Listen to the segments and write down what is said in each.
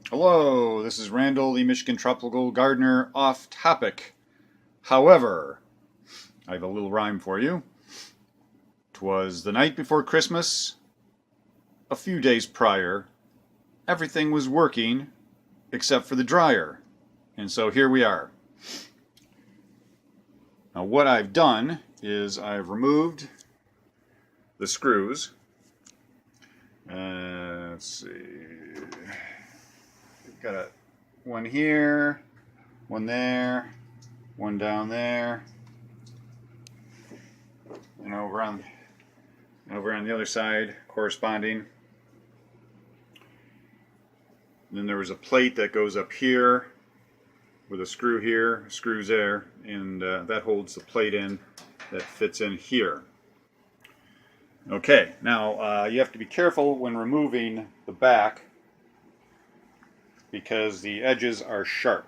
Hello, this is Randall, the Michigan Tropical Gardener, off topic. However, I have a little rhyme for you. 'Twas the night before Christmas, a few days prior. Everything was working except for the dryer. And so here we are. Now what I've done is I've removed the screws. Let's see. We've got one here, one there, one down there, and over on the other side corresponding. Then there was a plate that goes up here with a screw here, screws there, and that holds the plate in that fits in here. Okay, now you have to be careful when removing the back because the edges are sharp.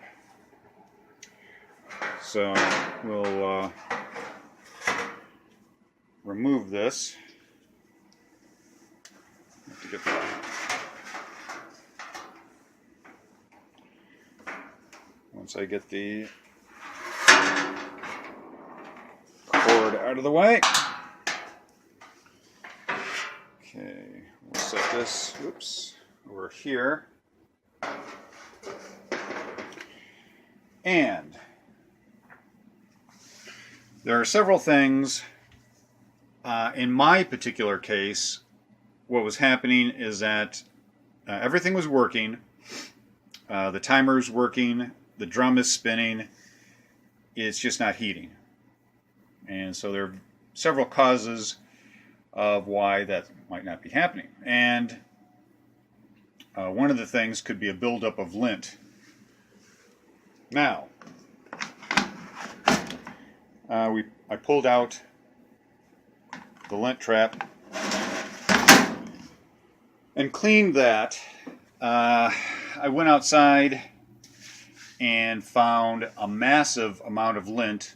So we'll remove this. Have to get once I get the cord out of the way. Okay, we'll set this, over here. And there are several things. In my particular case, what was happening is that everything was working. The timer's working. The drum is spinning. It's just not heating. And so there are several causes of why that might not be happening. And one of the things could be a buildup of lint. Now, I pulled out the lint trap and cleaned that. I went outside and found a massive amount of lint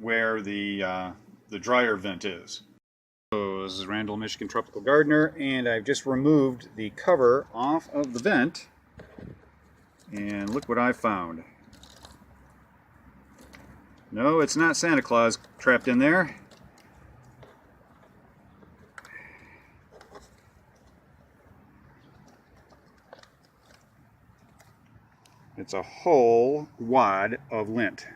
where the dryer vent is. So this is Randall, Michigan Tropical Gardener, and I've just removed the cover off of the vent, and look what I found. No, it's not Santa Claus trapped in there. It's a whole wad of lint.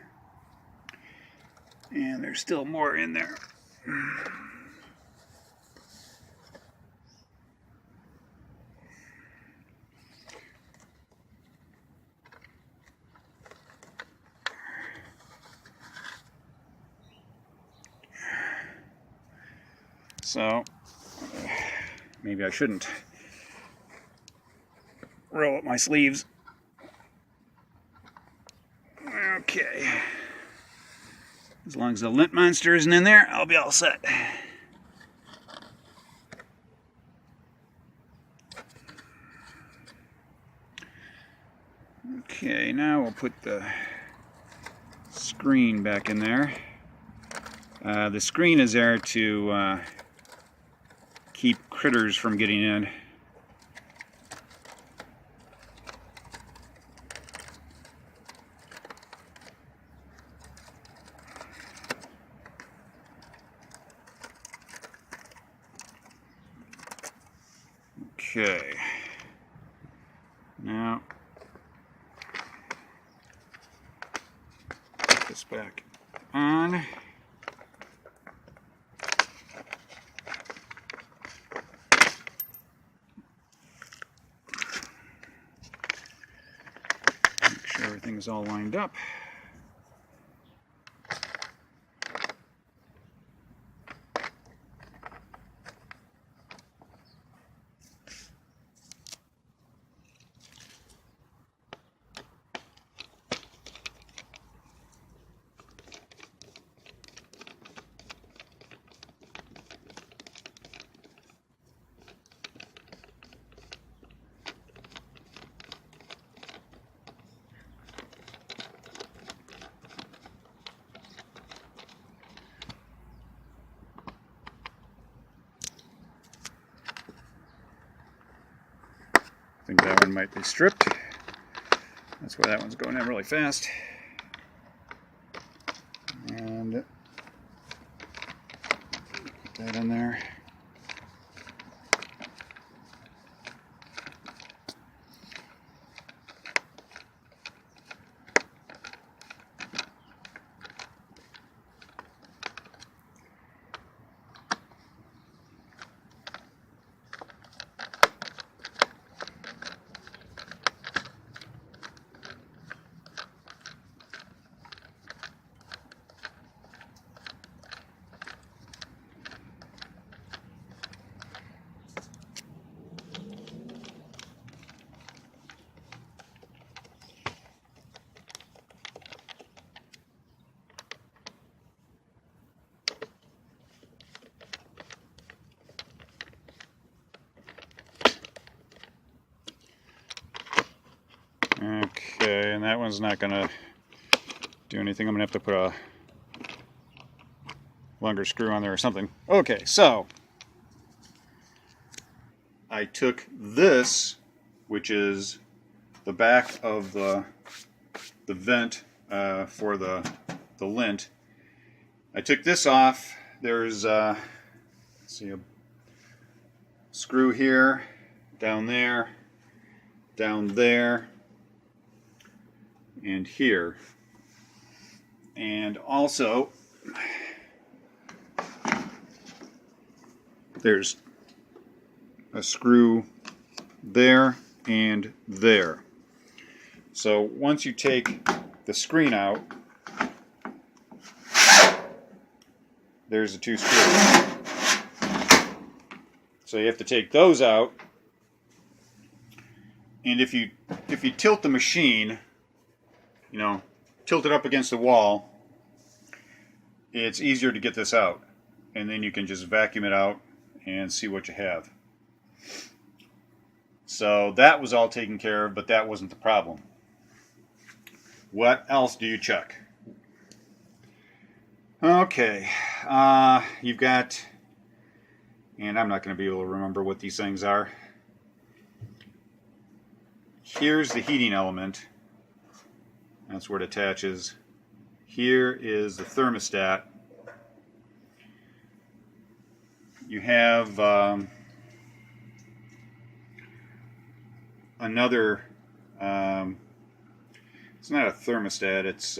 And there's still more in there. So, maybe I shouldn't roll up my sleeves. Okay. As long as the lint monster isn't in there, I'll be all set. Okay, now we'll put the screen back in there. The screen is there to keep critters from getting in. Okay, now put this back on. Make sure everything's all lined up. I think that one might be stripped. That's why that one's going in really fast. And put that in there. Okay, and that one's not going to do anything. I'm going to have to put a longer screw on there or something. Okay, so I took this, which is the back of the vent for the lint. I took this off. There's let's see, a screw here, down there, and here. And also there's a screw there and there. So once you take the screen out, there's the two screws. So you have to take those out. And if you tilt the machine, you know, tilt it up against the wall, it's easier to get this out. And then you can just vacuum it out and see what you have. So that was all taken care of, but that wasn't the problem. What else do you check? Okay, you've got, and I'm not going to be able to remember what these things are. Here's the heating element. That's where it attaches. Here is the thermostat. You have another, it's not a thermostat, it's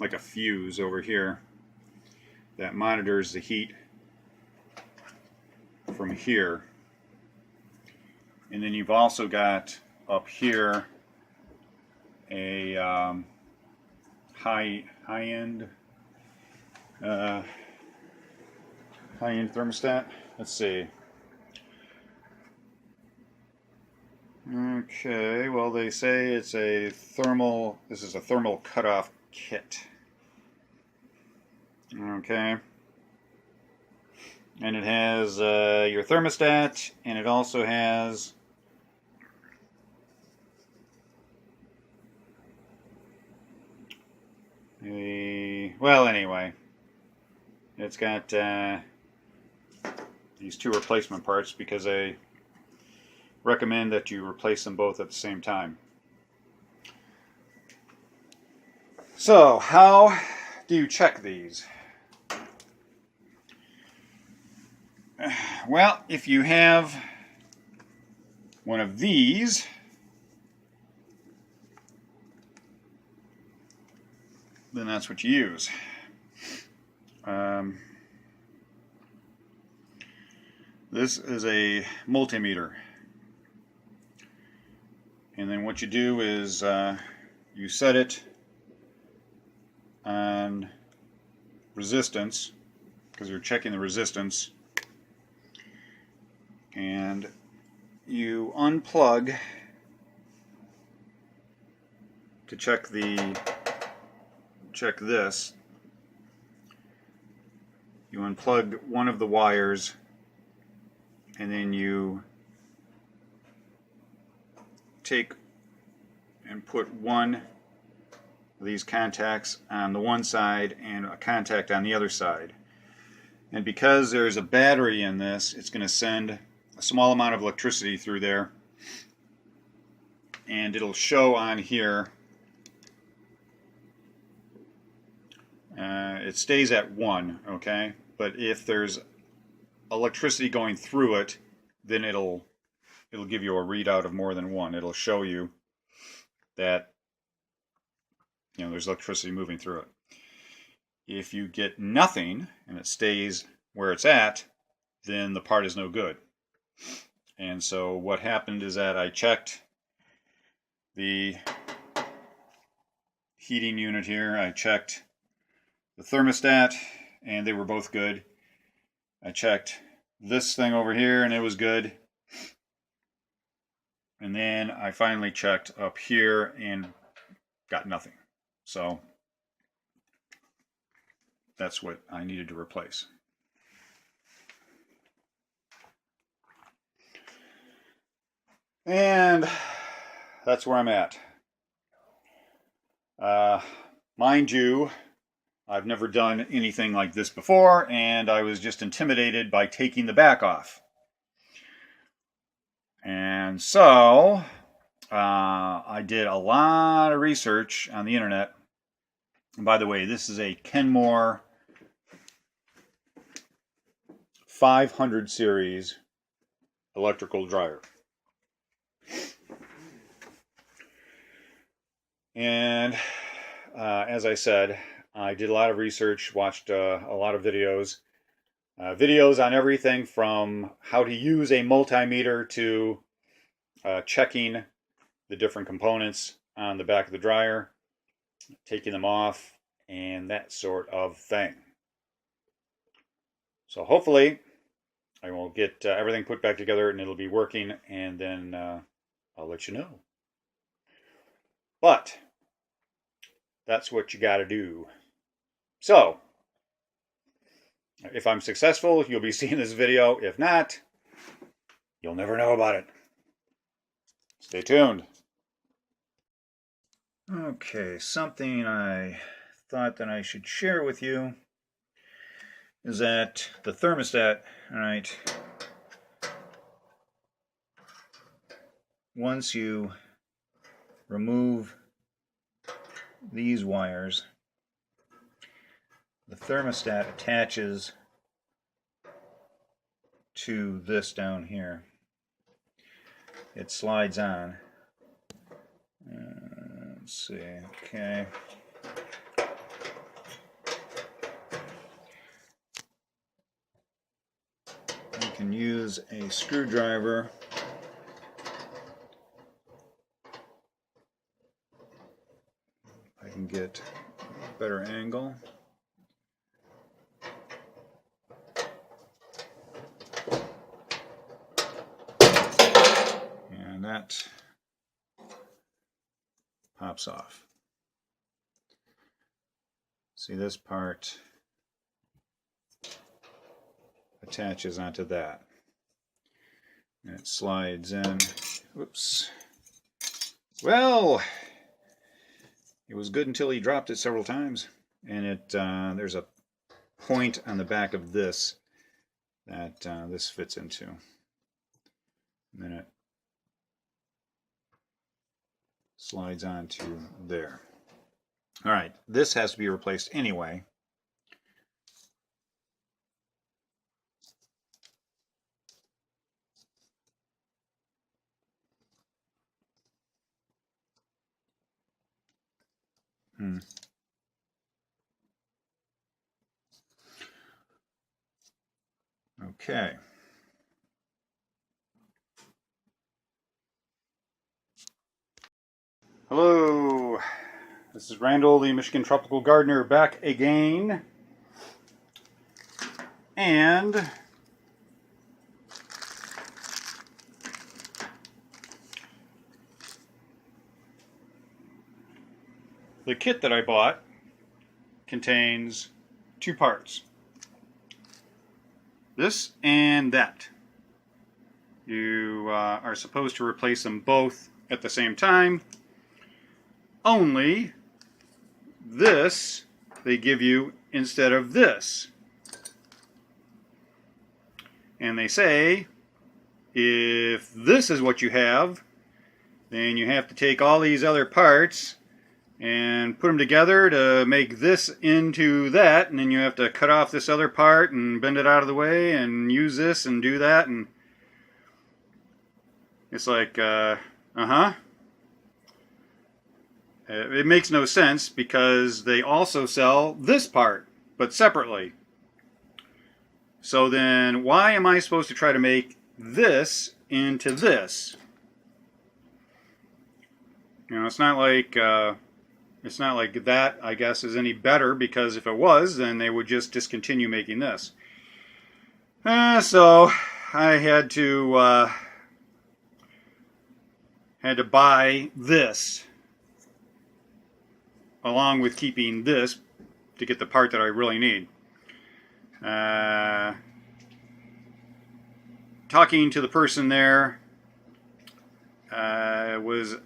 like a fuse over here that monitors the heat from here. And then you've also got up here a high-end thermostat. Let's see. Okay, well they say it's a thermal, this is a thermal cutoff kit. Okay. And it has your thermostat, and it also has well, anyway, it's got these two replacement parts because I recommend that you replace them both at the same time. So, how do you check these? Well, if you have one of these, then that's what you use. This is a multimeter. And then what you do is you set it on resistance, because you're checking the resistance, and you unplug to check this. You unplug one of the wires, and then you take and put one of these contacts on the one side and a contact on the other side. And because there's a battery in this, it's going to send a small amount of electricity through there, and it'll show on here. It stays at 1, okay? But if there's electricity going through it, then it'll give you a readout of more than 1. It'll show you that there's electricity moving through it. If you get nothing and it stays where it's at, then the part is no good. And so what happened is that I checked the heating unit here, I checked the thermostat, and they were both good. I checked this thing over here, and it was good. And then I finally checked up here and got nothing. So that's what I needed to replace. And that's where I'm at. Mind you, I've never done anything like this before, and I was just intimidated by taking the back off. And so I did a lot of research on the internet. And by the way, this is a Kenmore 500 series electrical dryer. And as I said, I did a lot of research, watched a lot of videos. Videos on everything from how to use a multimeter to checking the different components on the back of the dryer, taking them off, and that sort of thing. So hopefully I will get everything put back together and it'll be working, and then I'll let you know. But that's what you got to do. So if I'm successful, you'll be seeing this video. If not, you'll never know about it. Stay tuned. Okay, something I thought that I should share with you is that the thermostat, all right, once you remove these wires, the thermostat attaches to this down here. It slides on. Let's see, okay. You can use a screwdriver I can get a better angle. And that pops off. See, this part attaches onto that. And it slides in. Whoops. Well, it was good until he dropped it several times. And there's a point on the back of this that this fits into. And then it slides onto there. All right, this has to be replaced anyway. Okay. Hello, this is Randall, the Michigan Tropical Gardener, back again. And the kit that I bought contains two parts. This and that. You are supposed to replace them both at the same time. Only this they give you instead of this. And they say, if this is what you have, then you have to take all these other parts and put them together to make this into that, and then you have to cut off this other part and bend it out of the way and use this and do that, and it's like, it makes no sense because they also sell this part, but separately. So then why am I supposed to try to make this into this? You know, it's not like that, I guess, is any better, because if it was, then they would just discontinue making this. So I had to buy this along with keeping this to get the part that I really need. Talking to the person there was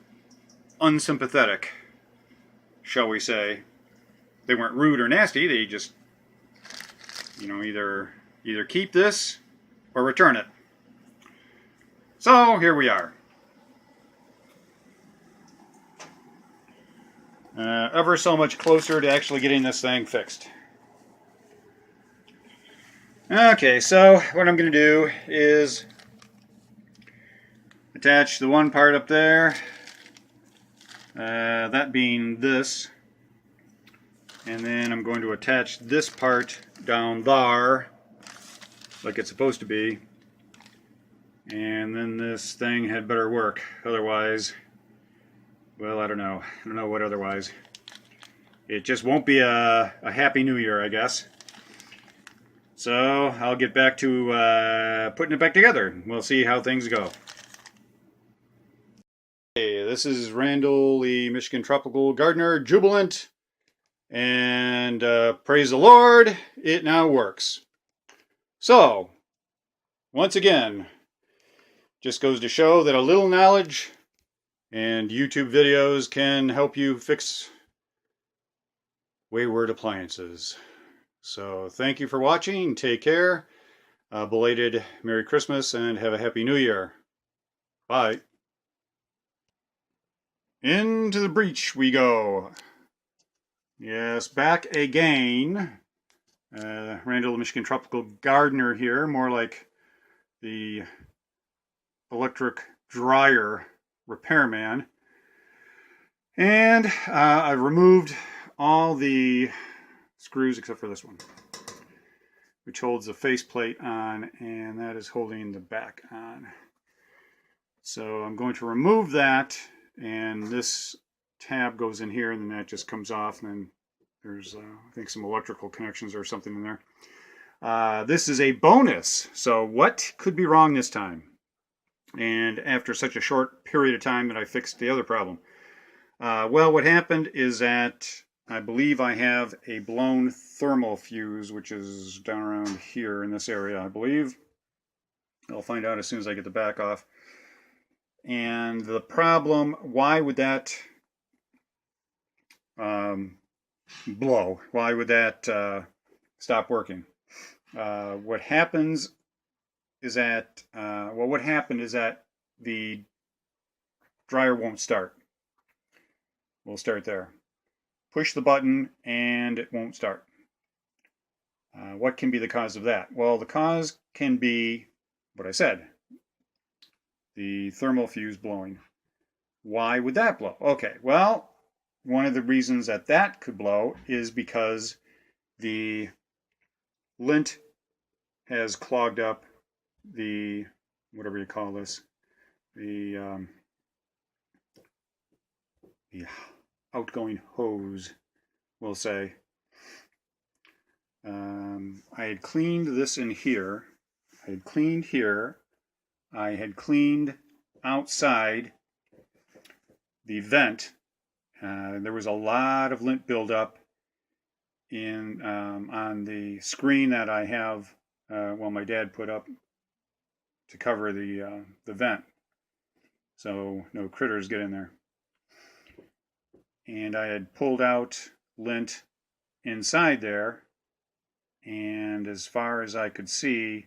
unsympathetic, shall we say. They weren't rude or nasty, they just, you know, either keep this or return it. So here we are. Ever so much closer to actually getting this thing fixed. Okay, so what I'm going to do is attach the one part up there, that being this, and then I'm going to attach this part down there like it's supposed to be, and then this thing had better work. Otherwise, well, I don't know what otherwise. It just won't be a happy new year, I guess. So I'll get back to putting it back together. We'll see how things go. Hey, this is Randall, the Michigan Tropical Gardener, jubilant, and praise the Lord, it now works. So, once again, just goes to show that a little knowledge and YouTube videos can help you fix wayward appliances. So thank you for watching. Take care. Belated Merry Christmas and have a Happy New Year. Bye. Into the breach we go. Yes, back again. Randall, the Michigan Tropical Gardener here. More like the electric dryer repairman. And I removed all the screws except for this one, which holds the faceplate on, and that is holding the back on. So I'm going to remove that, and this tab goes in here, and then that just comes off, and then there's I think some electrical connections or something in there. This is a bonus, so what could be wrong this time? And after such a short period of time that I fixed the other problem. Well, what happened is that I believe I have a blown thermal fuse, which is down around here in this area, I believe. I'll find out as soon as I get the back off. And the problem, why would that blow? Why would that stop working? What happens is that, what happened is that the dryer won't start. We'll start there. Push the button and it won't start. What can be the cause of that? Well, the cause can be what I said, the thermal fuse blowing. Why would that blow? Okay, well, one of the reasons that that could blow is because the lint has clogged up the, whatever you call this, the outgoing hose, we'll say. I had cleaned this in here. I had cleaned here. I had cleaned outside the vent. There was a lot of lint buildup in on the screen that I have, well, my dad put up to cover the vent, so no critters get in there. And I had pulled out lint inside there, and as far as I could see,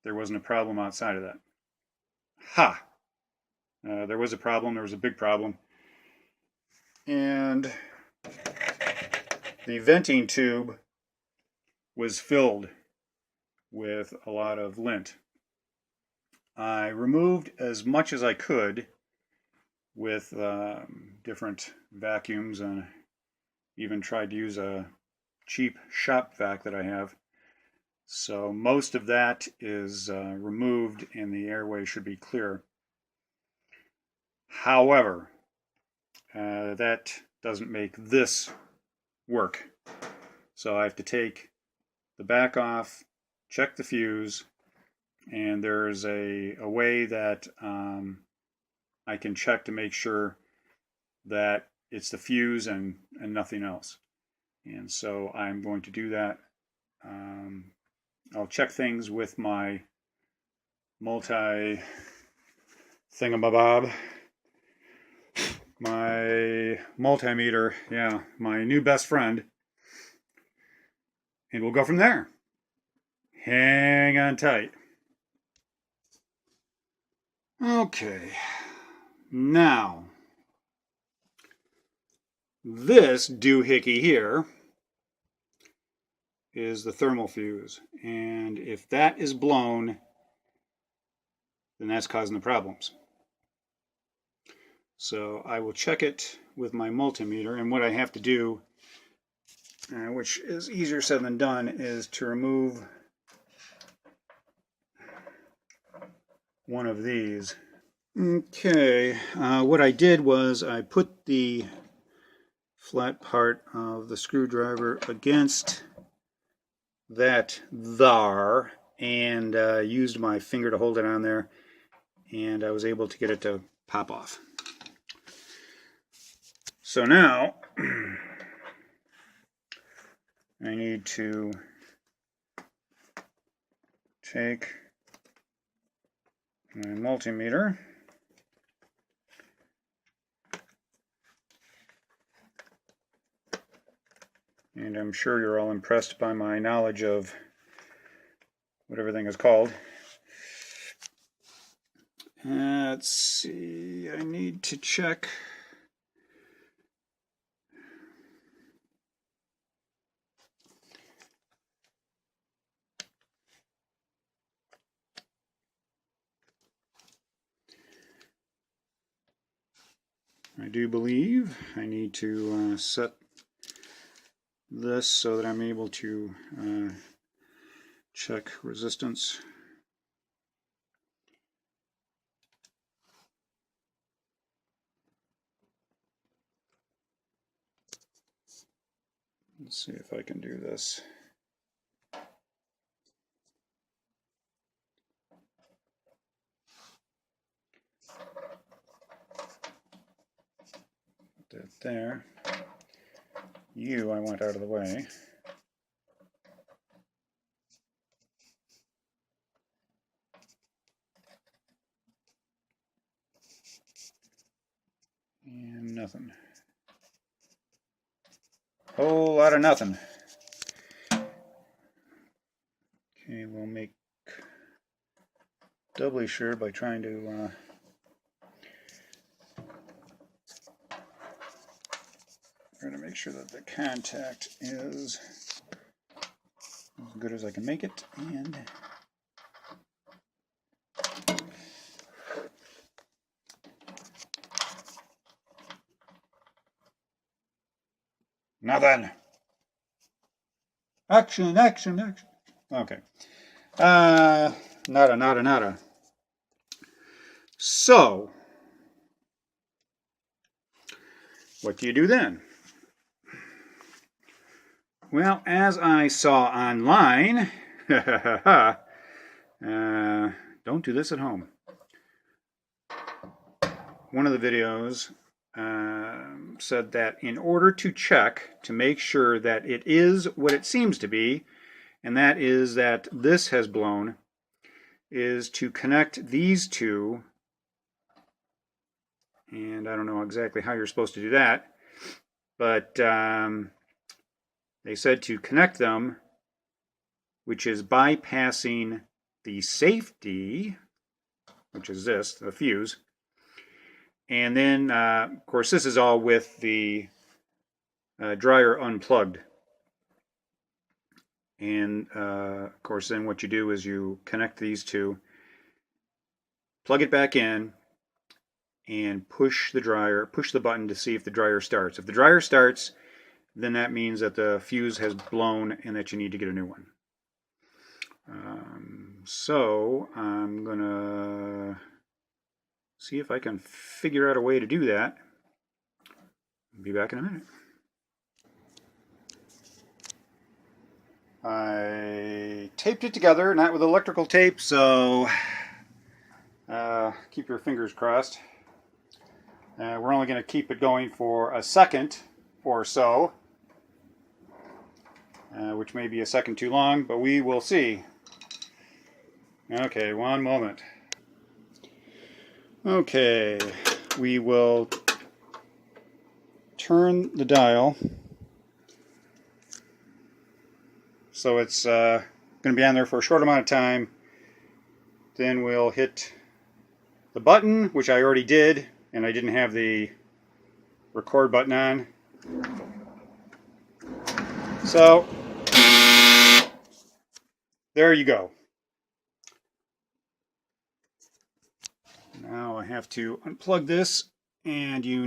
there wasn't a problem outside of that. Ha! There was a problem. There was a big problem. And the venting tube was filled with a lot of lint. I removed as much as I could with different vacuums, and even tried to use a cheap shop vac that I have. So most of that is removed and the airway should be clear. However, that doesn't make this work. So I have to take the back off, check the fuse, and there's a way that I can check to make sure that it's the fuse and nothing else. And so I'm going to do that. I'll check things with my multi-thingamabob. My multimeter, yeah, my new best friend. And we'll go from there. Hang on tight. Okay. Now, this doohickey here is the thermal fuse. And if that is blown, then that's causing the problems. So I will check it with my multimeter, and what I have to do, which is easier said than done, is to remove one of these. Okay, what I did was I put the flat part of the screwdriver against that there and used my finger to hold it on there, and I was able to get it to pop off. So now I need to take my multimeter and I'm sure you're all impressed by my knowledge of what everything is called. Let's see, I need to check. I do believe I need to set this so that I'm able to check resistance. Let's see if I can do this. Put that there. I want out of the way. And nothing. Whole lot of nothing. Okay, we'll make doubly sure by trying to make sure that the contact is as good as I can make it, and nothing. Action, action, action. Okay. Nada. So, what do you do then? Well, as I saw online, don't do this at home. One of the videos said that in order to check to make sure that it is what it seems to be, and that is that this has blown, is to connect these two, and I don't know exactly how you're supposed to do that, but they said to connect them, which is bypassing the safety, which is this, the fuse, And then, of course, this is all with the dryer unplugged. And, of course, then what you do is you connect these two, plug it back in, and push the button to see if the dryer starts. If the dryer starts, then that means that the fuse has blown and that you need to get a new one. So I'm gonna see if I can figure out a way to do that. I'll be back in a minute. I taped it together, not with electrical tape, so keep your fingers crossed. We're only going to keep it going for a second or so, which may be a second too long, but we will see. Okay, one moment. Okay, we will turn the dial so it's going to be on there for a short amount of time. Then we'll hit the button, which I already did, and I didn't have the record button on. So there you go. Now I have to unplug this, and you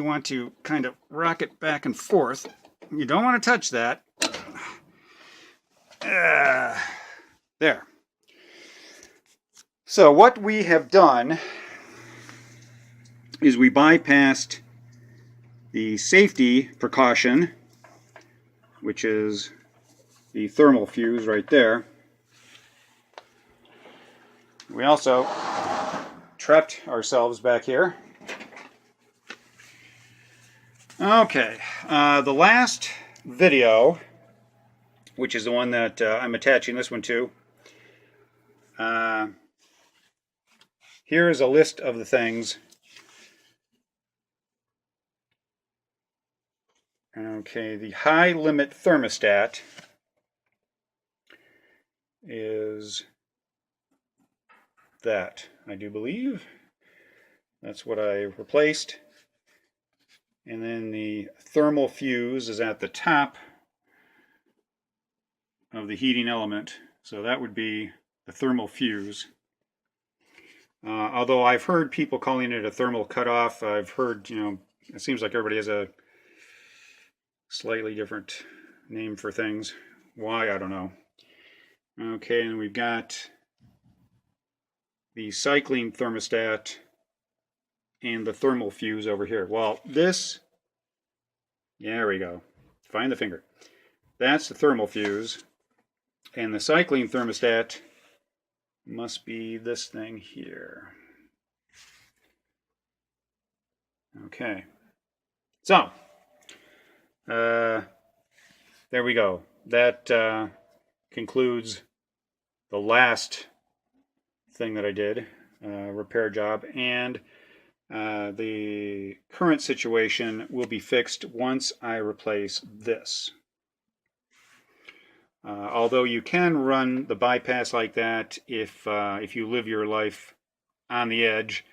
want to kind of rock it back and forth. You don't want to touch that. There. So what we have done is we bypassed the safety precaution, which is the thermal fuse right there. We also trapped ourselves back here. Okay, the last video, which is the one that I'm attaching this one to, here is a list of the things. Okay, the high limit thermostat is that, I do believe. That's what I replaced. And then the thermal fuse is at the top of the heating element. So that would be the thermal fuse. Although I've heard people calling it a thermal cutoff, I've heard, it seems like everybody has a slightly different name for things. Why, I don't know. Okay, and we've got the cycling thermostat and the thermal fuse over here. Well, this, there we go. Find the finger. That's the thermal fuse. And the cycling thermostat must be this thing here. Okay. So, there we go. That concludes the last thing that I did, repair job, and the current situation will be fixed once I replace this. Although you can run the bypass like that if you live your life on the edge,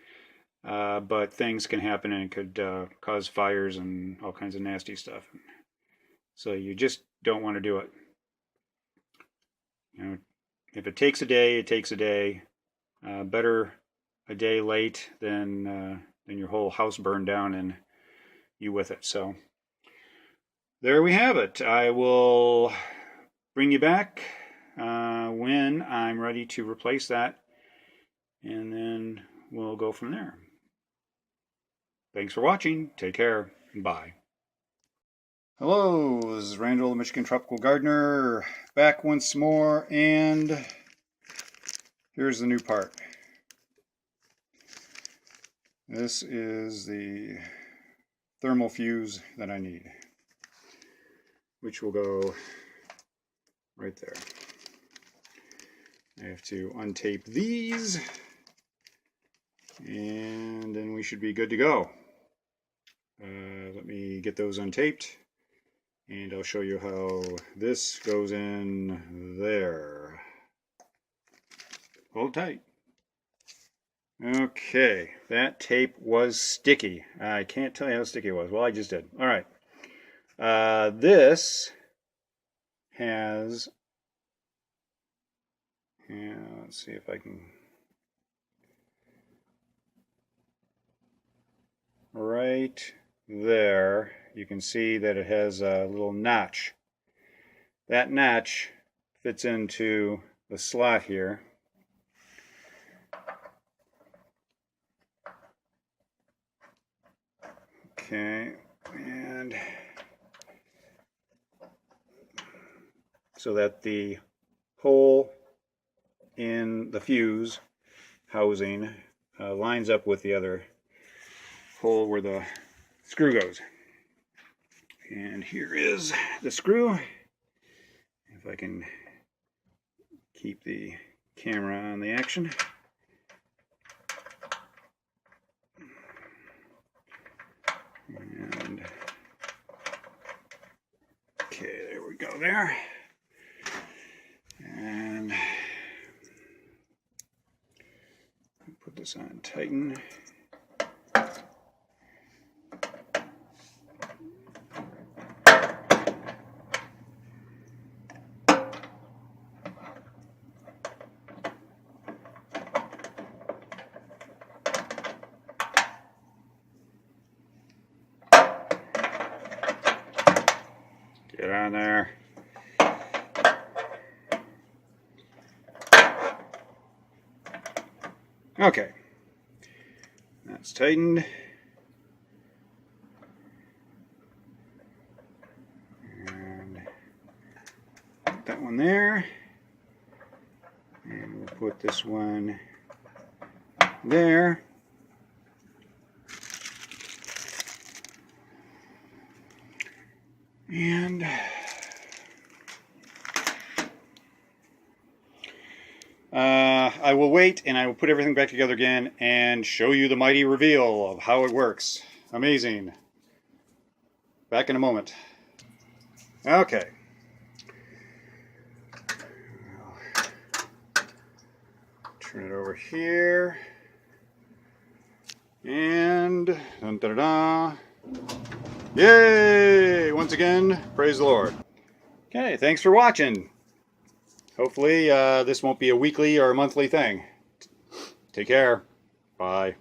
but things can happen and it could cause fires and all kinds of nasty stuff. So you just don't want to do it. If it takes a day, it takes a day. Better a day late than your whole house burned down and you with it. So there we have it. I will bring you back when I'm ready to replace that, and then we'll go from there. Thanks for watching. Take care. Bye. Hello, this is Randall, the Michigan Tropical Gardener, back once more, and here's the new part. This is the thermal fuse that I need, which will go right there. I have to untape these, and then we should be good to go. Let me get those untaped, and I'll show you how this goes in there. Hold tight. Okay, that tape was sticky. I can't tell you how sticky it was. Well, I just did. All right. This has, yeah, let's see if I can, right there, you can see that it has a little notch. That notch fits into the slot here. Okay, and so that the hole in the fuse housing lines up with the other hole where the screw goes. And here is the screw. If I can keep the camera on the action. And okay, there we go there. And put this on tighten. Get on there. Okay, that's tightened. And put that one there. And we'll put this one there. And I will wait and I will put everything back together again and show you the mighty reveal of how it works. Amazing. Back in a moment. Okay. Turn it over here. And dun, da, da, da. Yay! Once again, praise the Lord. Okay, thanks for watching. Hopefully this won't be a weekly or a monthly thing. Take care. Bye.